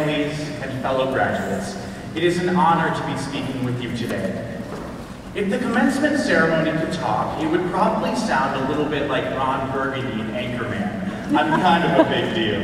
families, and fellow graduates. It is an honor to be speaking with you today. If the commencement ceremony could talk, it would probably sound a little bit like Ron Burgundy in Anchorman. I'm kind of a big deal.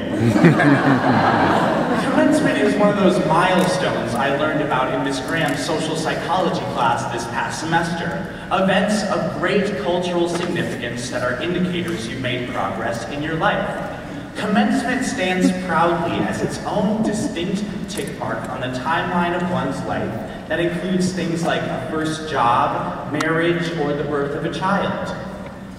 Commencement is one of those milestones I learned about in Miss Graham's social psychology class this past semester. Events of great cultural significance that are indicators you've made progress in your life. Commencement stands proudly as its own distinct tick mark on the timeline of one's life that includes things like a first job, marriage, or the birth of a child.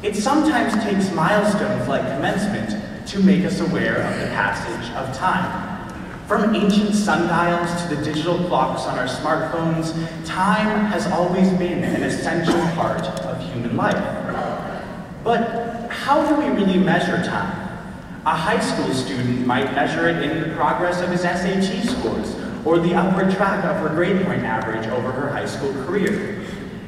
It sometimes takes milestones like commencement to make us aware of the passage of time. From ancient sundials to the digital clocks on our smartphones, time has always been an essential part of human life. But how do we really measure time? A high school student might measure it in the progress of his SAT scores or the upward track of her grade point average over her high school career.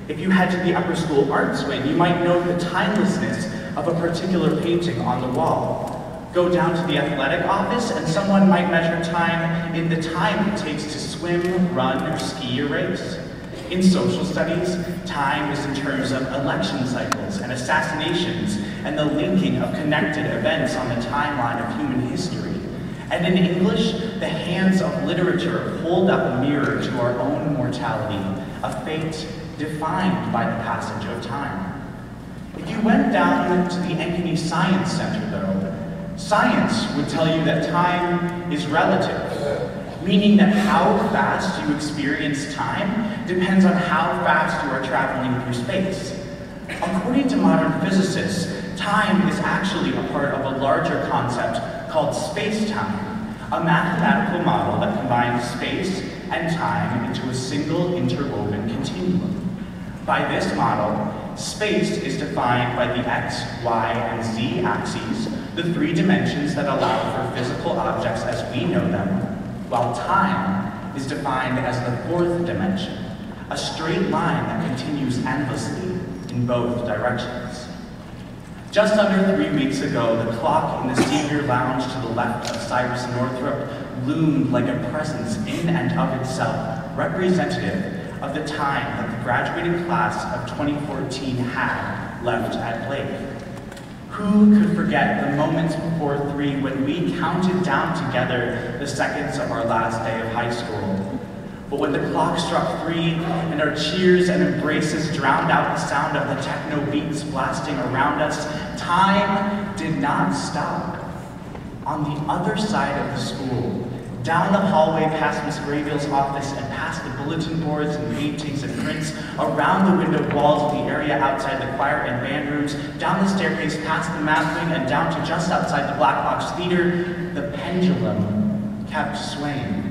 If you head to the upper school arts wing, you might note the timelessness of a particular painting on the wall. Go down to the athletic office and someone might measure time in the time it takes to swim, run, or ski a race. In social studies, time is in terms of election cycles and assassinations and the linking of connected events on the timeline of human history. And in English, the hands of literature hold up a mirror to our own mortality, a fate defined by the passage of time. If you went down to the Ankeny Science Center, though, science would tell you that time is relative, meaning that how fast you experience time depends on how fast you are traveling through space. According to modern physicists, time is actually a part of a larger concept called space-time, a mathematical model that combines space and time into a single interwoven continuum. By this model, space is defined by the x, y, and z axes, the three dimensions that allow for physical objects as we know them, while time is defined as the fourth dimension, a straight line that continues endlessly in both directions. Just under 3 weeks ago, the clock in the senior lounge to the left of Cyrus Northrop loomed like a presence in and of itself, representative of the time that the graduating class of 2014 had left at Blake. Who could forget the moments before 3 when we counted down together the seconds of our last day of high school? But when the clock struck 3 and our cheers and embraces drowned out the sound of the techno beats blasting around us, time did not stop. On the other side of the school, down the hallway past Miss Grayville's office and past the bulletin boards and paintings and prints, around the windowed walls of the area outside the choir and band rooms, down the staircase past the math wing and down to just outside the Black Box Theater, the pendulum kept swaying.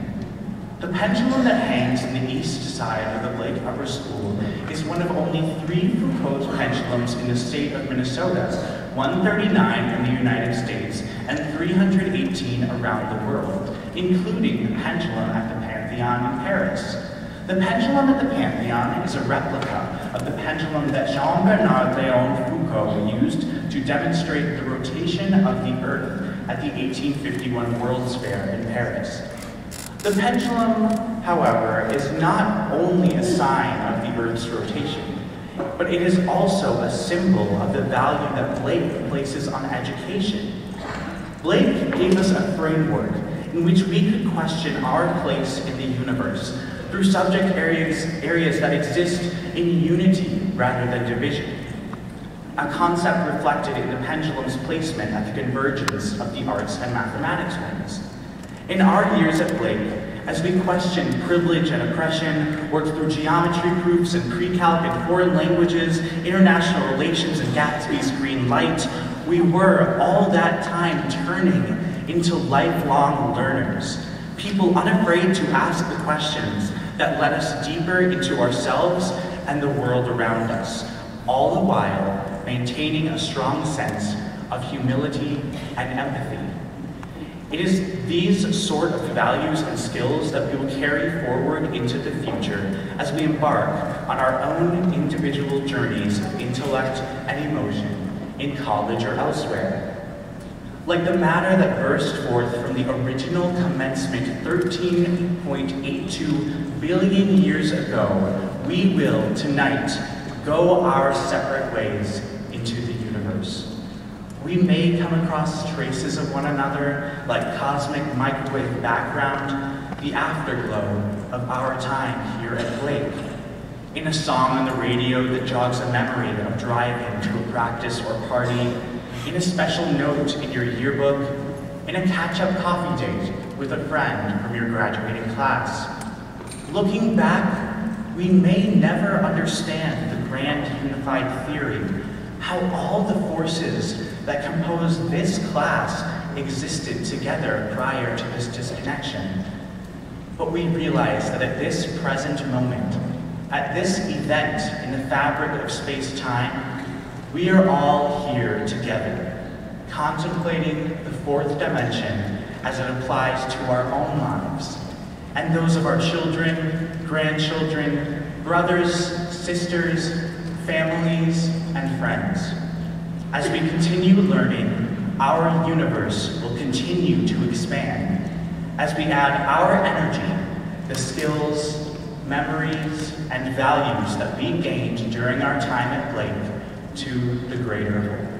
The pendulum that hangs in the east side of the Blake Upper School is one of only 3 proposed pendulums in the state of Minnesota, 139 in the United States and 318 around the world, including the pendulum at the Pantheon in Paris. The pendulum at the Pantheon is a replica of the pendulum that Jean-Bernard Léon Foucault used to demonstrate the rotation of the Earth at the 1851 World's Fair in Paris. The pendulum, however, is not only a sign of the Earth's rotation, but it is also a symbol of the value that Blake places on education. Blake gave us a framework in which we could question our place in the universe through subject areas that exist in unity rather than division, a concept reflected in the pendulum's placement at the convergence of the arts and mathematics wings. In our years at Blake, as we questioned privilege and oppression, worked through geometry proofs and pre-calc and foreign languages, international relations and Gatsby's green light, we were all that time turning into lifelong learners, people unafraid to ask the questions that led us deeper into ourselves and the world around us, all the while maintaining a strong sense of humility and empathy. It is these sort of values and skills that we will carry forward into the future as we embark on our own individual journeys of intellect and emotion in college or elsewhere. Like the matter that burst forth from the original commencement 13.82 billion years ago, we will, tonight, go our separate ways into the universe. We may come across traces of one another, like cosmic microwave background, the afterglow of our time here at Blake. In a song on the radio that jogs a memory of driving to a practice or party, in a special note in your yearbook, in a catch-up coffee date with a friend from your graduating class. Looking back, we may never understand the grand unified theory, how all the forces that compose this class existed together prior to this disconnection. But we realize that at this present moment, at this event in the fabric of space-time, we are all here together, contemplating the fourth dimension as it applies to our own lives, and those of our children, grandchildren, brothers, sisters, families, and friends. As we continue learning, our universe will continue to expand as we add our energy, the skills, memories, and values that we gained during our time at Blake to the greater whole.